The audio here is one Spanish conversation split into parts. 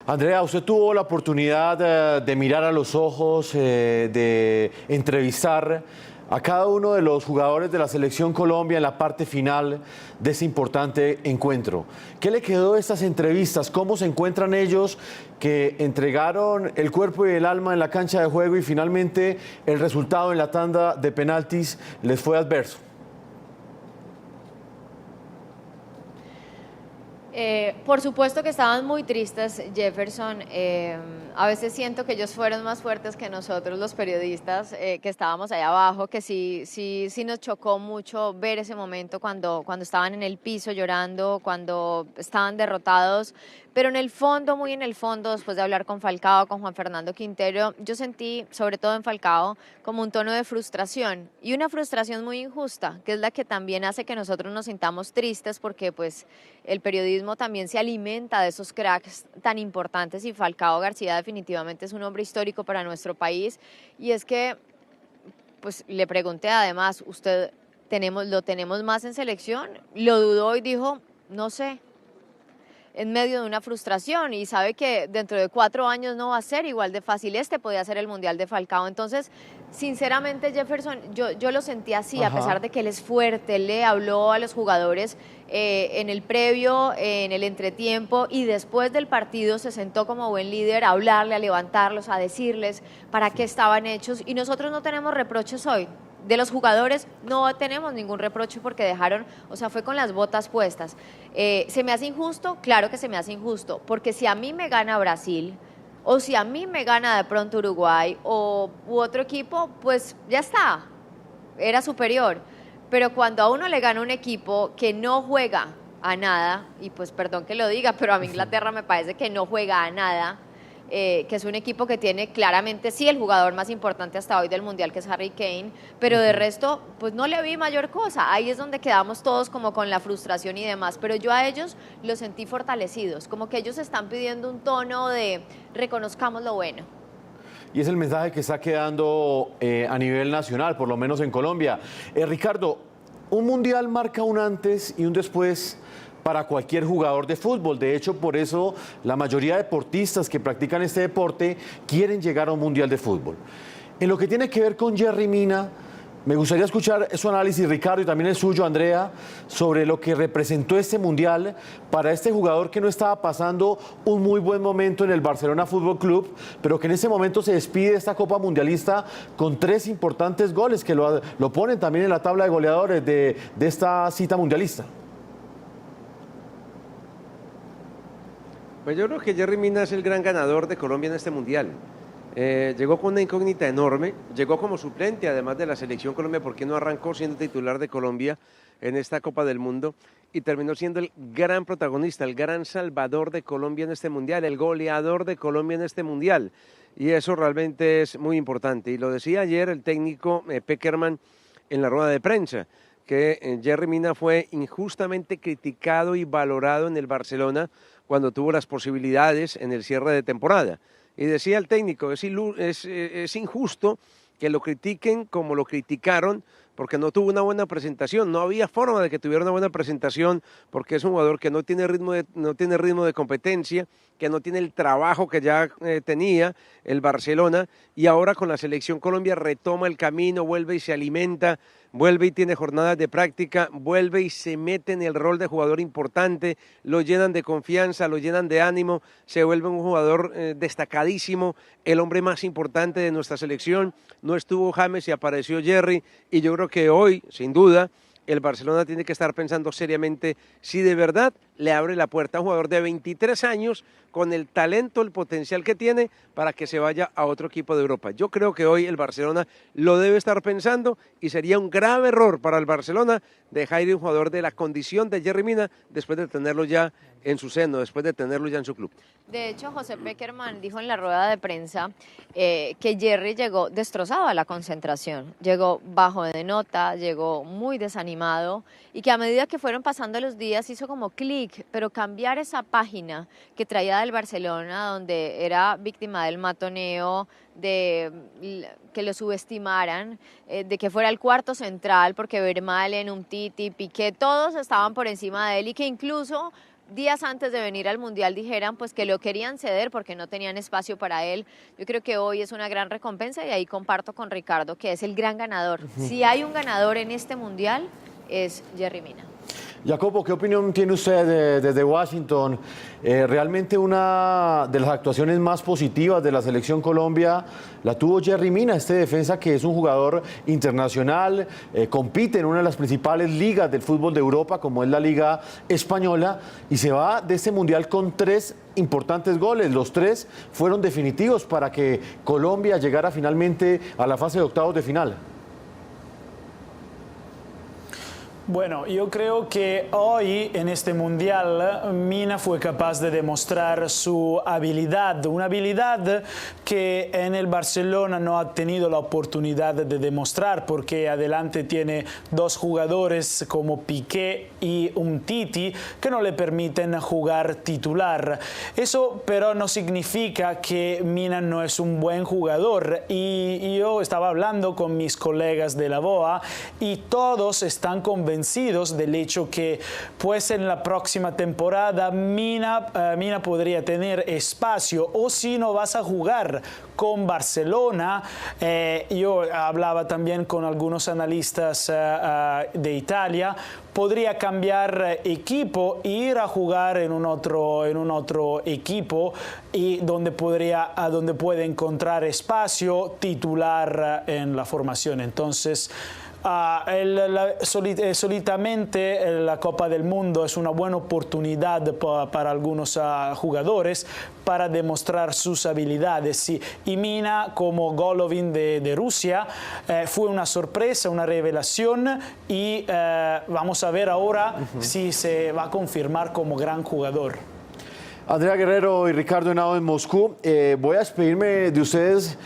Andrea, usted tuvo la oportunidad de mirar a los ojos, de entrevistar a cada uno de los jugadores de la Selección Colombia en la parte final de ese importante encuentro. ¿Qué le quedó de estas entrevistas? ¿Cómo se encuentran ellos que entregaron el cuerpo y el alma en la cancha de juego y finalmente el resultado en la tanda de penaltis les fue adverso? Por supuesto que estaban muy tristes, Jefferson. A veces siento que ellos fueron más fuertes que nosotros, los periodistas, que estábamos allá abajo, que sí nos chocó mucho ver ese momento cuando estaban en el piso llorando, cuando estaban derrotados. Pero en el fondo, muy en el fondo, después de hablar con Falcao, con Juan Fernando Quintero, yo sentí, sobre todo en Falcao, como un tono de frustración y una frustración muy injusta, que es la que también hace que nosotros nos sintamos tristes porque pues el periodismo también se alimenta de esos cracks tan importantes y Falcao García definitivamente es un hombre histórico para nuestro país. Y es que, pues le pregunté además, ¿lo tenemos más en selección? Lo dudó y dijo, no sé, en medio de una frustración y sabe que dentro de 4 años no va a ser igual de fácil. Podía ser el Mundial de Falcao. Entonces, sinceramente, Jefferson, yo lo sentí así, a pesar de que él es fuerte, él le habló a los jugadores en el previo, en el entretiempo y después del partido se sentó como buen líder a hablarle, a levantarlos, a decirles para qué estaban hechos y nosotros no tenemos reproches hoy. De los jugadores no tenemos ningún reproche porque dejaron, o sea, fue con las botas puestas. ¿Se me hace injusto? Claro que se me hace injusto, porque si a mí me gana Brasil, o si a mí me gana de pronto Uruguay u otro equipo, pues ya está, era superior. Pero cuando a uno le gana un equipo que no juega a nada, y pues perdón que lo diga, pero a mí Inglaterra me parece que no juega a nada, que es un equipo que tiene claramente sí el jugador más importante hasta hoy del Mundial, que es Harry Kane, pero de resto pues no le vi mayor cosa. Ahí es donde quedamos todos como con la frustración y demás, pero yo a ellos los sentí fortalecidos, como que ellos están pidiendo un tono de reconozcamos lo bueno. Y es el mensaje que está quedando a nivel nacional, por lo menos en Colombia. Ricardo, un mundial marca un antes y un después para cualquier jugador de fútbol. De hecho, por eso la mayoría de deportistas que practican este deporte quieren llegar a un mundial de fútbol. En lo que tiene que ver con Yerry Mina, me gustaría escuchar su análisis, Ricardo, y también el suyo, Andrea, sobre lo que representó este mundial para este jugador que no estaba pasando un muy buen momento en el Barcelona Fútbol Club, pero que en ese momento se despide de esta Copa Mundialista con 3 importantes goles que lo ponen también en la tabla de goleadores de esta cita mundialista. Pues yo creo que Yerry Mina es el gran ganador de Colombia en este mundial. Llegó con una incógnita enorme, llegó como suplente además de la selección Colombia porque no arrancó siendo titular de Colombia en esta Copa del Mundo y terminó siendo el gran protagonista, el gran salvador de Colombia en este mundial, el goleador de Colombia en este mundial y eso realmente es muy importante. Y lo decía ayer el técnico Pekerman en la rueda de prensa, que Yerry Mina fue injustamente criticado y valorado en el Barcelona cuando tuvo las posibilidades en el cierre de temporada. Y decía el técnico, es injusto que lo critiquen como lo criticaron porque no tuvo una buena presentación, no había forma de que tuviera una buena presentación porque es un jugador que no tiene ritmo de competencia, que no tiene el trabajo que ya tenía el Barcelona y ahora con la selección Colombia retoma el camino, vuelve y se alimenta, vuelve y tiene jornadas de práctica, vuelve y se mete en el rol de jugador importante, lo llenan de confianza, lo llenan de ánimo, se vuelve un jugador destacadísimo, el hombre más importante de nuestra selección. No estuvo James y apareció Yerry y yo creo que hoy, sin duda, el Barcelona tiene que estar pensando seriamente si de verdad le abre la puerta a un jugador de 23 años con el talento, el potencial que tiene para que se vaya a otro equipo de Europa. Yo creo que hoy el Barcelona lo debe estar pensando y sería un grave error para el Barcelona dejar ir un jugador de la condición de Yerry Mina después de tenerlo ya en su seno, después de tenerlo ya en su club. De hecho, José Pekerman dijo en la rueda de prensa que Yerry llegó destrozado a la concentración, llegó bajo de nota, llegó muy desanimado y que a medida que fueron pasando los días hizo como clic, pero cambiar esa página que traía del Barcelona, donde era víctima del matoneo, de que lo subestimaran, de que fuera el cuarto central, porque Vermaelen, Umtiti, Piqué, todos estaban por encima de él y que incluso días antes de venir al Mundial dijeran pues que lo querían ceder porque no tenían espacio para él. Yo creo que hoy es una gran recompensa y ahí comparto con Ricardo que es el gran ganador. Si hay un ganador en este Mundial es Yerry Mina. Jacopo, ¿qué opinión tiene usted desde Washington? Realmente una de las actuaciones más positivas de la Selección Colombia la tuvo Yerry Mina, este defensa que es un jugador internacional, compite en una de las principales ligas del fútbol de Europa, como es la Liga Española, y se va de este Mundial con 3 importantes goles. Los 3 fueron definitivos para que Colombia llegara finalmente a la fase de octavos de final. Bueno, yo creo que hoy en este Mundial Mina fue capaz de demostrar su habilidad, una habilidad que en el Barcelona no ha tenido la oportunidad de demostrar porque adelante tiene 2 jugadores como Piqué y Umtiti que no le permiten jugar titular. Eso pero no significa que Mina no es un buen jugador y yo estaba hablando con mis colegas de la BOA y todos están convencidos del hecho que pues en la próxima temporada Mina podría tener espacio o si no vas a jugar con Barcelona. Yo hablaba también con algunos analistas de Italia, podría cambiar equipo e ir a jugar en un otro equipo y donde puede encontrar espacio titular en la formación. Entonces solitamente la Copa del Mundo es una buena oportunidad para algunos jugadores para demostrar sus habilidades. Y Mina, como Golovin de Rusia, fue una sorpresa, una revelación y vamos a ver ahora si se va a confirmar como gran jugador. Andrea Guerrero y Ricardo Henao en Moscú. Voy a despedirme de ustedes,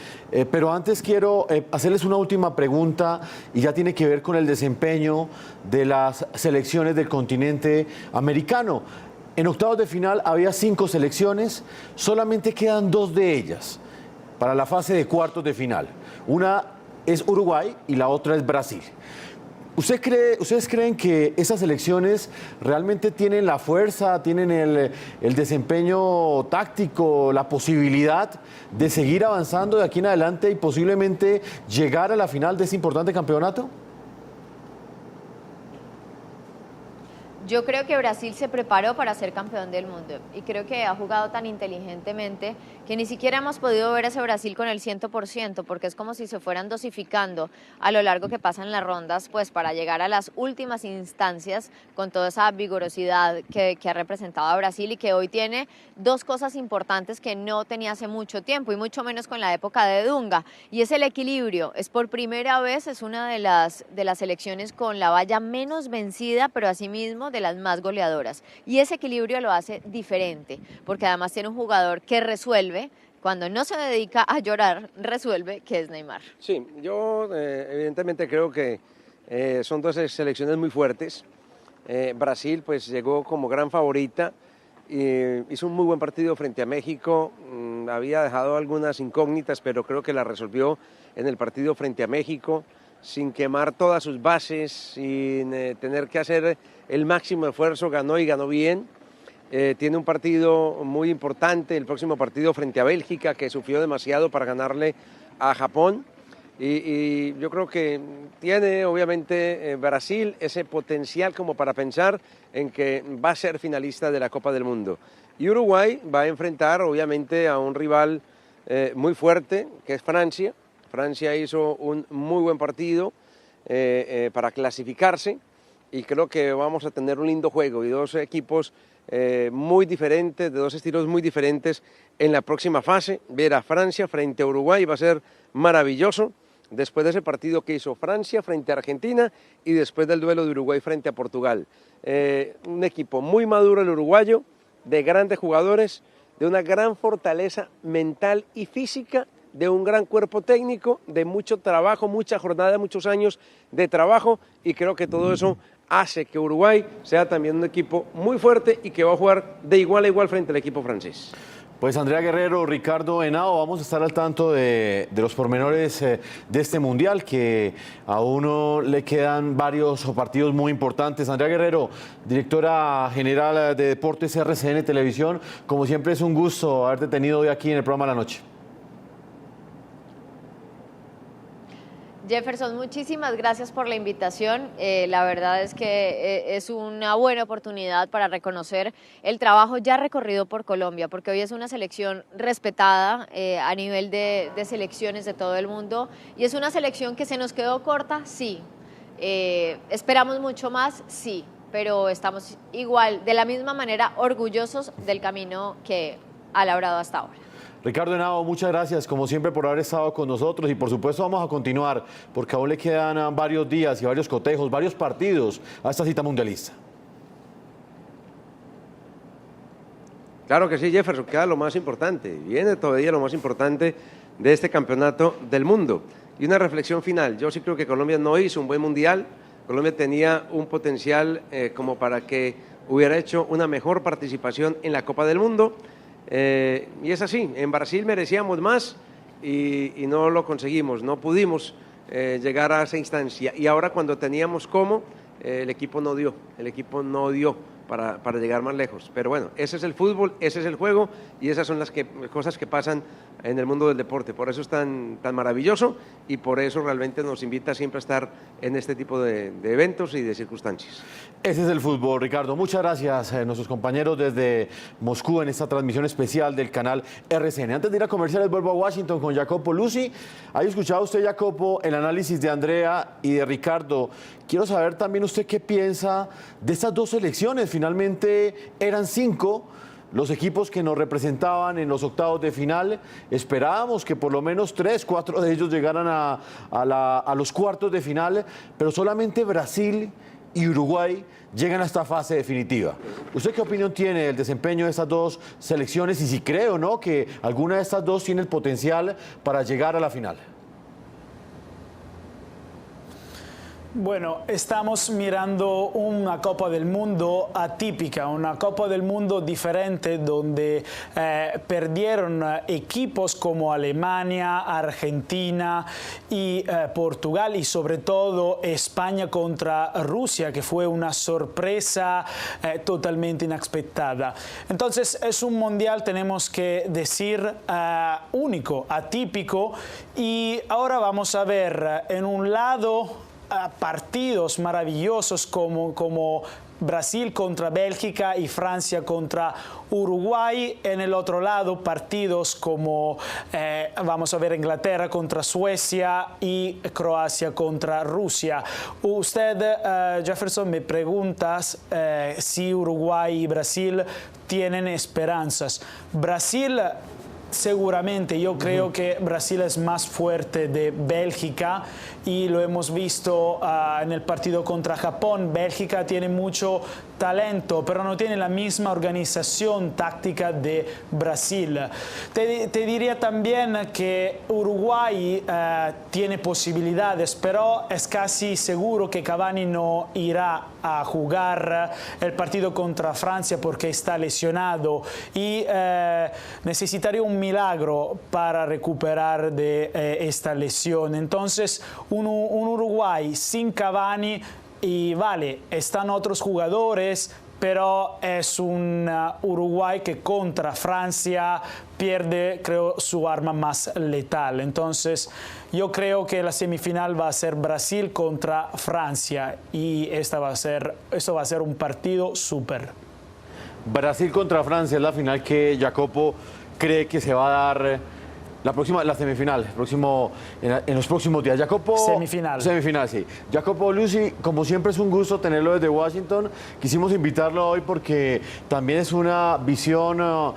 pero antes quiero hacerles una última pregunta y ya tiene que ver con el desempeño de las selecciones del continente americano. En octavos de final había 5 selecciones, solamente quedan 2 de ellas para la fase de cuartos de final. Una es Uruguay y la otra es Brasil. ¿Ustedes creen que esas selecciones realmente tienen la fuerza, tienen el desempeño táctico, la posibilidad de seguir avanzando de aquí en adelante y posiblemente llegar a la final de este importante campeonato? Yo creo que Brasil se preparó para ser campeón del mundo y creo que ha jugado tan inteligentemente que ni siquiera hemos podido ver a ese Brasil con el 100%, porque es como si se fueran dosificando a lo largo que pasan las rondas, pues para llegar a las últimas instancias con toda esa vigorosidad que ha representado a Brasil y que hoy tiene 2 cosas importantes que no tenía hace mucho tiempo y mucho menos con la época de Dunga, y es el equilibrio. Es por primera vez, es una de las selecciones con la valla menos vencida, pero asimismo de las más goleadoras, y ese equilibrio lo hace diferente, porque además tiene un jugador que resuelve, cuando no se dedica a llorar, resuelve, que es Neymar. Sí, yo evidentemente creo que son 2 selecciones muy fuertes. Brasil pues llegó como gran favorita, hizo un muy buen partido frente a México, había dejado algunas incógnitas, pero creo que la resolvió en el partido frente a México, sin quemar todas sus bases, sin tener que hacer el máximo esfuerzo, ganó y ganó bien. Tiene un partido muy importante, el próximo partido frente a Bélgica, que sufrió demasiado para ganarle a Japón. Y yo creo que tiene obviamente Brasil ese potencial como para pensar en que va a ser finalista de la Copa del Mundo. Y Uruguay va a enfrentar obviamente a un rival muy fuerte, que es Francia. Francia hizo un muy buen partido para clasificarse y creo que vamos a tener un lindo juego y 2 equipos muy diferentes, de 2 estilos muy diferentes en la próxima fase. Ver a Francia frente a Uruguay va a ser maravilloso, después de ese partido que hizo Francia frente a Argentina y después del duelo de Uruguay frente a Portugal. Un equipo muy maduro el uruguayo, de grandes jugadores, de una gran fortaleza mental y física, de un gran cuerpo técnico, de mucho trabajo, mucha jornada, muchos años de trabajo, y creo que todo eso hace que Uruguay sea también un equipo muy fuerte y que va a jugar de igual a igual frente al equipo francés. Pues Andrea Guerrero, Ricardo Henao, vamos a estar al tanto de los pormenores de este Mundial, que a uno le quedan varios partidos muy importantes. Andrea Guerrero, directora general de Deportes RCN Televisión, como siempre es un gusto haberte tenido hoy aquí en el programa La Noche. Jefferson, muchísimas gracias por la invitación. La verdad es que es una buena oportunidad para reconocer el trabajo ya recorrido por Colombia, porque hoy es una selección respetada a nivel de selecciones de todo el mundo, y es una selección que se nos quedó corta, sí. Esperamos mucho más, sí, pero estamos igual, de la misma manera, orgullosos del camino que ha labrado hasta ahora. Ricardo Henao, muchas gracias como siempre por haber estado con nosotros, y por supuesto vamos a continuar porque aún le quedan varios días y varios cotejos, varios partidos a esta cita mundialista. Claro que sí, Jefferson, queda lo más importante, viene todavía lo más importante de este campeonato del mundo. Y una reflexión final, yo sí creo que Colombia no hizo un buen mundial, Colombia tenía un potencial como para que hubiera hecho una mejor participación en la Copa del Mundo. Y es así, en Brasil merecíamos más y no lo conseguimos, no pudimos llegar a esa instancia. Y ahora cuando teníamos cómo, el equipo no dio para llegar más lejos. Pero bueno, ese es el fútbol, ese es el juego, y esas son las cosas que pasan en el mundo del deporte. Por eso es tan maravilloso, y por eso realmente nos invita siempre a estar en este tipo de eventos y de circunstancias. Ese es el fútbol, Ricardo. Muchas gracias a nuestros compañeros desde Moscú en esta transmisión especial del canal RCN. Antes de ir a comerciales, vuelvo a Washington con Jacopo Luzzi. ¿Ha escuchado usted, Jacopo, el análisis de Andrea y de Ricardo? Quiero saber también usted qué piensa de estas dos selecciones. Finalmente eran 5 los equipos que nos representaban en los octavos de final. Esperábamos que por lo menos 3, 4 de ellos llegaran a los cuartos de final, pero solamente Brasil y Uruguay llegan a esta fase definitiva. ¿Usted qué opinión tiene del desempeño de estas dos selecciones, y si cree o no que alguna de estas dos tiene el potencial para llegar a la final? Bueno, estamos mirando una Copa del Mundo atípica, una Copa del Mundo diferente, donde perdieron equipos como Alemania, Argentina y Portugal, y sobre todo España contra Rusia, que fue una sorpresa totalmente inexpectada. Entonces es un mundial, tenemos que decir, único, atípico, y ahora vamos a ver en un lado partidos maravillosos como Brasil contra Bélgica y Francia contra Uruguay. En el otro lado, partidos como vamos a ver Inglaterra contra Suecia y Croacia contra Rusia. Usted, Jefferson, me preguntas si Uruguay y Brasil tienen esperanzas. Brasil, seguramente, yo creo que Brasil es más fuerte de Bélgica, y lo hemos visto en el partido contra Japón. Bélgica tiene mucho talento, pero no tiene la misma organización táctica de Brasil. Te diría también que Uruguay tiene posibilidades, pero es casi seguro que Cavani no irá a jugar el partido contra Francia porque está lesionado, y necesitaría un milagro para recuperar de esta lesión. Entonces, un Uruguay sin Cavani, y vale, están otros jugadores, pero es un Uruguay que contra Francia pierde, creo, su arma más letal. Entonces, yo creo que la semifinal va a ser Brasil contra Francia, y esto va a ser un partido súper. Brasil contra Francia es la final que Jacopo cree que se va a dar la semifinal, en los próximos días. Jacopo, semifinal, sí. Jacopo Luzzi, como siempre es un gusto tenerlo desde Washington. Quisimos invitarlo hoy porque también es una visión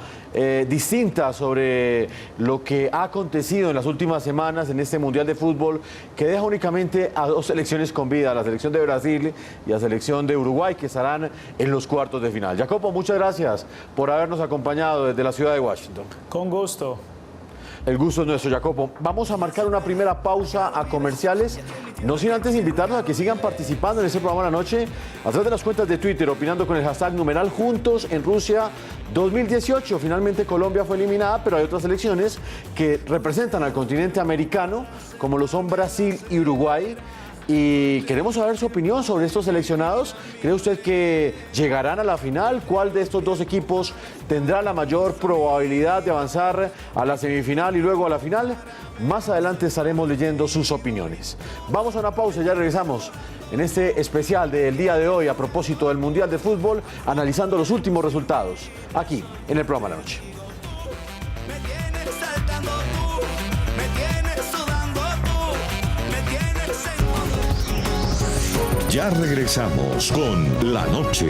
distinta sobre lo que ha acontecido en las últimas semanas en este Mundial de Fútbol, que deja únicamente a dos selecciones con vida, la selección de Brasil y la selección de Uruguay, que estarán en los cuartos de final. Jacopo, muchas gracias por habernos acompañado desde la ciudad de Washington. Con gusto. El gusto es nuestro, Jacopo. Vamos a marcar una primera pausa a comerciales, no sin antes invitarlos a que sigan participando en este programa de la noche a través de las cuentas de Twitter, opinando con el hashtag #Juntos en Rusia 2018. Finalmente Colombia fue eliminada, pero hay otras selecciones que representan al continente americano, como lo son Brasil y Uruguay. Y queremos saber su opinión sobre estos seleccionados. ¿Cree usted que llegarán a la final? ¿Cuál de estos dos equipos tendrá la mayor probabilidad de avanzar a la semifinal y luego a la final? Más adelante estaremos leyendo sus opiniones. Vamos a una pausa y ya regresamos en este especial del día de hoy a propósito del Mundial de Fútbol, analizando los últimos resultados, aquí en el programa de la noche. Ya regresamos con La Noche.